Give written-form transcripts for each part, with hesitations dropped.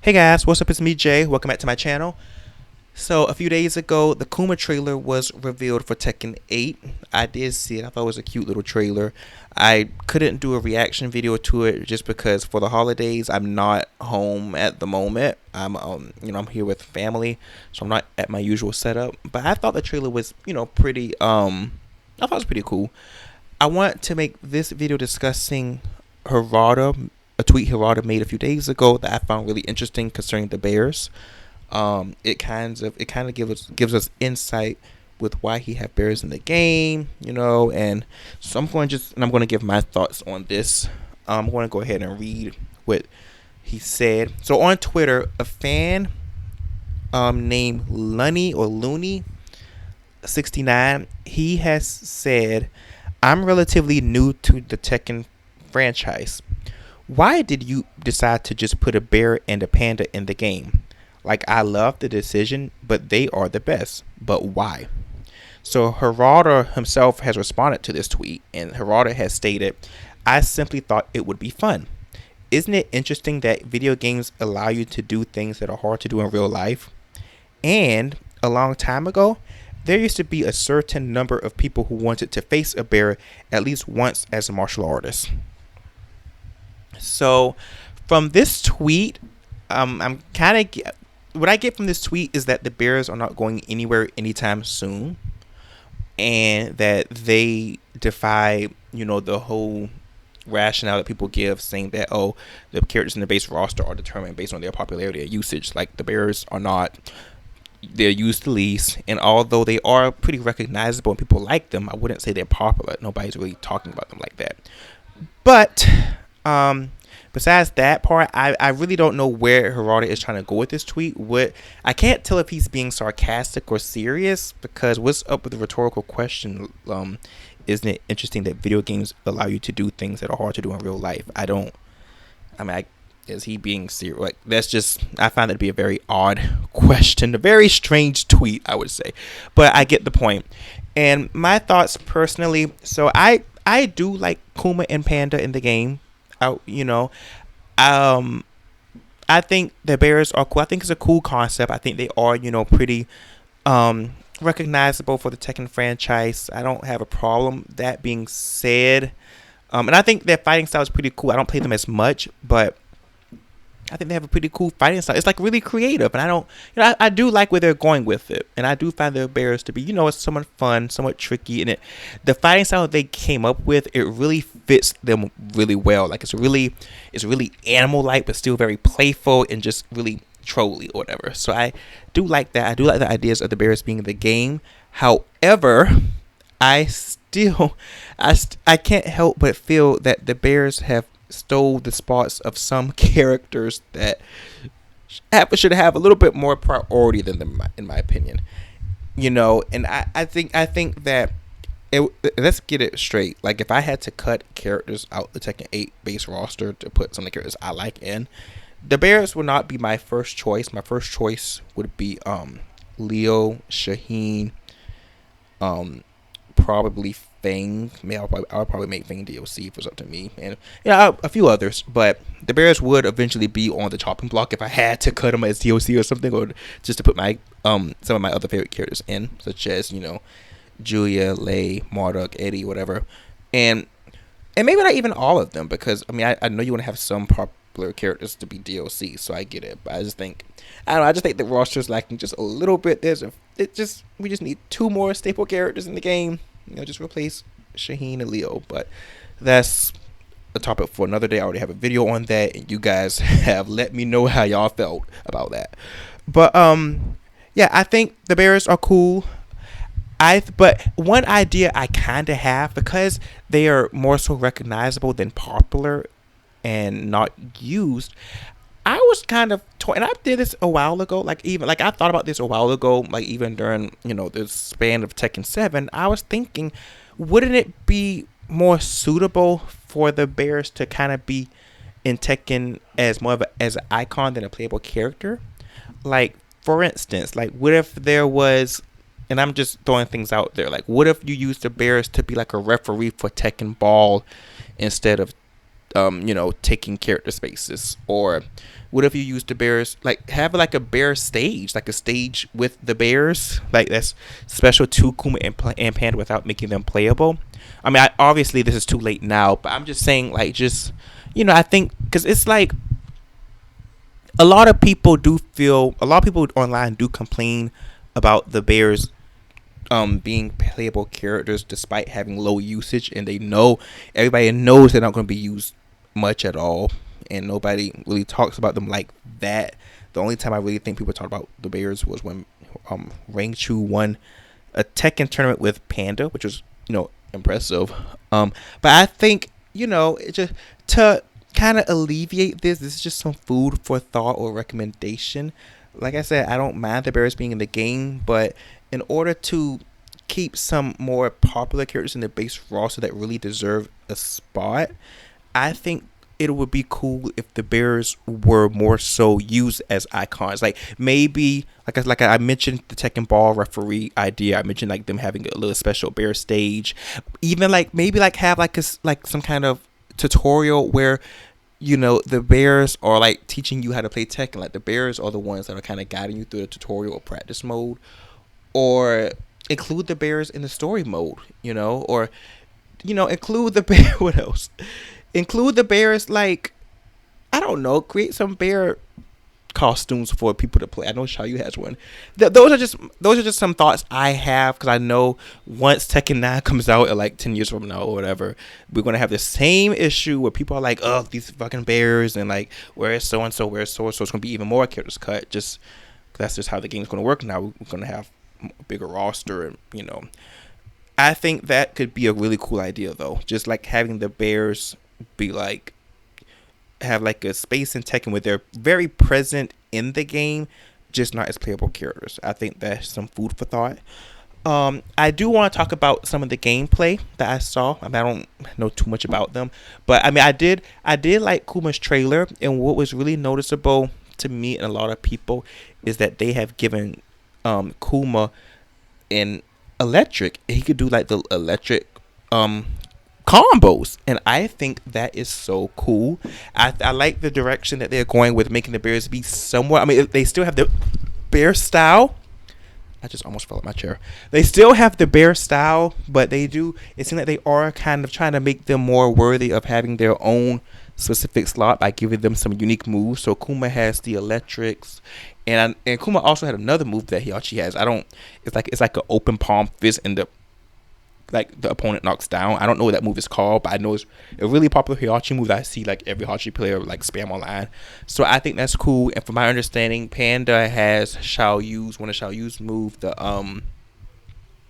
Hey guys, what's up? It's me, Jay. Welcome back to my channel. So, a few days ago, the Kuma trailer was revealed for Tekken 8. I did see it. I thought it was a cute little trailer. I couldn't do a reaction video to it just because for the holidays, I'm not home at the moment. I'm here with family, so I'm not at my usual setup. But I thought the trailer was, pretty, I thought it was pretty cool. I want to make this video discussing Harada, a tweet Harada made a few days ago that I found really interesting concerning the Bears. It kind of gives us insight with why he had Bears in the game, and so I'm going to give my thoughts on this. I'm going to go ahead and read what he said. So on Twitter, a fan named Looney 69, he has said, "I'm relatively new to the Tekken franchise. Why did you decide to just put a bear and a panda in the game? Like, I love the decision, but they are the best. But why?" So Harada himself has responded to this tweet, and Harada has stated, "I simply thought it would be fun. Isn't it interesting that video games allow you to do things that are hard to do in real life? And a long time ago, there used to be a certain number of people who wanted to face a bear at least once as a martial artist." So from this tweet, I'm kind of what I get from this tweet is that the Bears are not going anywhere anytime soon, and that they defy, the whole rationale that people give, saying that the characters in the base roster are determined based on their popularity or usage. Like, the Bears are not. They're used the least, and although they are pretty recognizable and people like them, I wouldn't say they're popular. Nobody's really talking about them like that. But besides that part, I really don't know where Harada is trying to go with this tweet. I can't tell if he's being sarcastic or serious, because what's up with the rhetorical question? Isn't it interesting that video games allow you to do things that are hard to do in real life? Is he being serious? Like, I find that to be a very odd question, a very strange tweet, I would say. But I get the point. And my thoughts personally, so I do like Kuma and Panda in the game. I think the Bears are cool. I think it's a cool concept. I think they are, pretty recognizable for the Tekken franchise. I don't have a problem. That being said, and I think their fighting style is pretty cool. I don't play them as much, but I think they have a pretty cool fighting style. It's like really creative, and I do like where they're going with it, and I do find their Bears to be, it's somewhat fun, somewhat tricky, and the fighting style that they came up with, it really fits them really well. Like, it's really animal-like, but still very playful and just really trolly or whatever. So I do like that. I do like the ideas of the Bears being in the game. However, I can't help but feel that the Bears have stole the spots of some characters that should have a little bit more priority than them, in my opinion. And I think that let's get it straight. Like, if I had to cut characters out the Tekken 8 base roster to put some of the characters I like in, the Bears would not be my first choice. My first choice would be Leo, Shaheen, probably Fang. I'll probably make Fang DLC if it was up to me, and a few others. But the Bears would eventually be on the chopping block if I had to cut them as DLC or something, or just to put my some of my other favorite characters in, such as Julia, Lei, Marduk, Eddie, whatever, and maybe not even all of them, because I know you want to have some popular characters to be DLC, so I get it. But I just think the roster's lacking just a little bit. We just need two more staple characters in the game. Just replace Shaheen and Leo. But that's a topic for another day. I already have a video on that, and you guys have let me know how y'all felt about that. But yeah, I think the Bears are cool. But one idea I kind of have, because they are more so recognizable than popular and not used, I was kind of and I did this a while ago. I thought about this a while ago. Like, even during the span of Tekken 7, I was thinking, wouldn't it be more suitable for the Bears to kind of be in Tekken as more of as an icon than a playable character? Like, for instance, like, what if there was, and I'm just throwing things out there, like, what if you used the Bears to be like a referee for Tekken Ball instead of taking character spaces? Or what if you use the bears, like have like a bear stage, like a stage with the bears, like that's special to Kuma and Panda without making them playable? I mean, obviously this is too late now, but I'm just saying, like, just I think because it's like a lot of people online do complain about the bears being playable characters despite having low usage, and everybody knows they're not going to be used much at all, and nobody really talks about them like that. The only time I really think people talk about the bears was when Rangchu won a Tekken tournament with Panda, which was impressive. But I think it just to kind of alleviate this is just some food for thought or recommendation. Like I said, I don't mind the bears being in the game, but in order to keep some more popular characters in the base roster that really deserve a spot, I think it would be cool if the bears were more so used as icons. Like maybe, like I mentioned the Tekken Ball referee idea. I mentioned like them having a little special bear stage. Even like maybe like have like some kind of tutorial where the bears are like teaching you how to play Tekken. Like the bears are the ones that are kind of guiding you through the tutorial or practice mode, or include the bears in the story mode, or include the bear. What else? Include the bears, like, I don't know, create some bear costumes for people to play. I know Xiaoyu has one. Those are just some thoughts I have, because I know once Tekken 9 comes out in like 10 years from now or whatever, we're going to have the same issue where people are like, oh, these fucking bears, and like, where's so and so, where's so and so. It's going to be even more characters cut. Just that's just how the game's going to work now. We're going to have a bigger roster, and I think that could be a really cool idea, though. Just like having the bears be like, have like a space in Tekken where they're very present in the game, just not as playable characters. I think that's some food for thought. I do want to talk about some of the gameplay that I saw. I mean, I don't know too much about them, but I mean, I did like Kuma's trailer, and what was really noticeable to me and a lot of people is that they have given Kuma an electric. He could do like the electric combos, and I think that is so cool. I like the direction that they're going with making the bears be somewhat. I mean, they still have the bear style. I just almost fell out my chair. They still have the bear style, but it seems like they are kind of trying to make them more worthy of having their own specific slot by giving them some unique moves. So Kuma has the electrics, and Kuma also had another move that he actually has. It's like an open palm fist, and the opponent knocks down. I don't know what that move is called, but I know it's a really popular Heihachi move that I see like every Heihachi player like spam online. So I think that's cool. And from my understanding, Panda has one of Xiaoyu's move.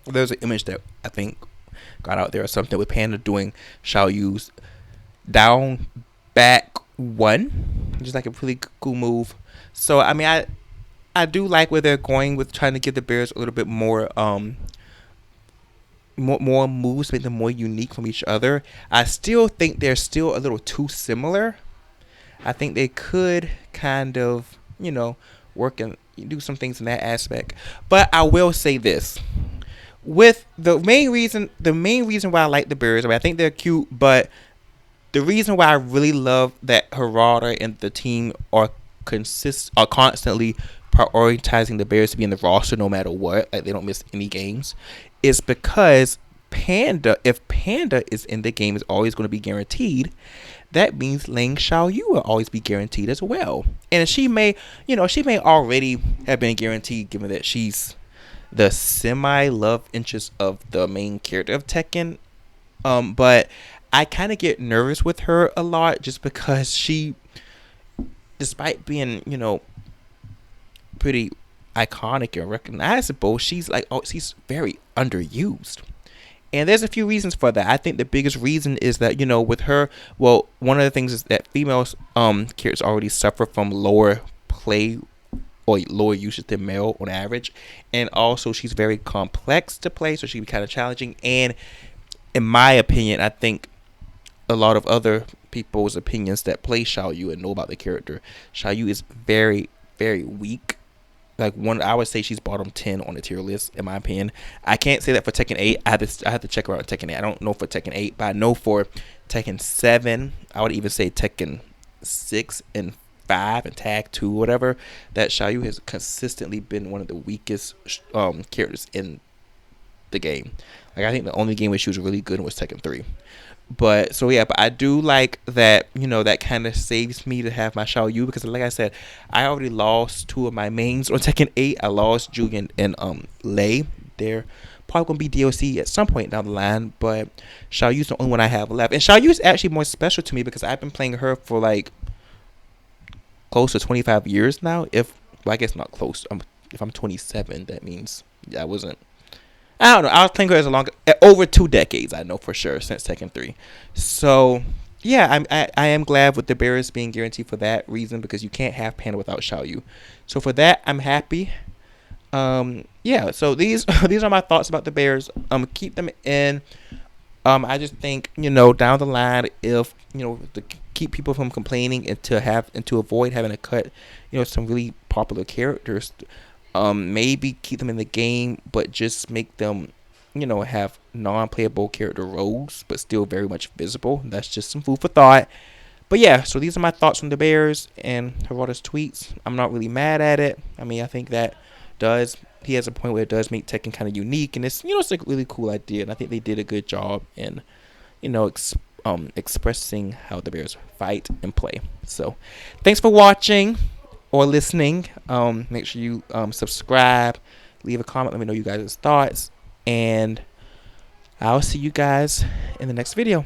There's an image that I think got out there or something with Panda doing Xiaoyu's down back one, just like a really cool move. So I mean, I do like where they're going with trying to give the bears a little bit more more moves, make them more unique from each other. I still think they're still a little too similar. I think they could kind of, work and do some things in that aspect. But I will say this. With the main reason why I like the bears, I mean, I think they're cute, but the reason why I really love that Harada and the team are constantly prioritizing the bears to be in the roster no matter what, like they don't miss any games, is because if Panda is in the game, is always going to be guaranteed. That means Lang Xiaoyu will always be guaranteed as well. And she may already have been guaranteed, given that she's the semi-love interest of the main character of Tekken. But I kind of get nervous with her a lot, just because she, despite being, pretty iconic and recognizable, she's very underused. And there's a few reasons for that. I think the biggest reason is that, with her, well, one of the things is that females characters already suffer from lower play or lower usage than male on average. And also she's very complex to play, so she'd be kind of challenging. And in my opinion, I think a lot of other people's opinions that play Xiaoyu and know about the character, Xiaoyu is very, very weak. Like I would say she's bottom 10 on the tier list, in my opinion. I can't say that for Tekken 8. I have to check her out on Tekken 8. I don't know for Tekken 8, but I know for Tekken 7. I would even say Tekken 6 and 5 and Tag 2, whatever. That Xiaoyu has consistently been one of the weakest characters in the game. Like I think the only game where she was really good was Tekken 3. But so yeah, but I do like that, that kind of saves me to have my Xiaoyu, because like I said, I already lost two of my mains on Tekken 8. I lost Julian and Lei. They're probably gonna be DLC at some point down the line, but Xiaoyu's the only one I have left. And Xiaoyu is actually more special to me because I've been playing her for like close to 25 years now. Well, I guess not close. If I'm 27, that means I wasn't. I don't know. I was playing her as a long over 2 decades. I know for sure since Tekken 3. So yeah, I am glad with the Bears being guaranteed for that reason, because you can't have Panda without Xiaoyu. So for that, I'm happy. Yeah. So these these are my thoughts about the Bears. Keep them in. I just think, down the line, if to keep people from complaining and to avoid having to cut some really popular characters, maybe keep them in the game, but just make them have non-playable character roles but still very much visible. That's just some food for thought. But yeah, so these are my thoughts on the Bears and Harada's tweets. I'm not really mad at it. I mean, I think that he has a point where it does make Tekken kind of unique, and it's a really cool idea, and I think they did a good job in expressing how the Bears fight and play. So thanks for watching or listening. Make sure you subscribe, leave a comment, let me know you guys' thoughts, and I'll see you guys in the next video.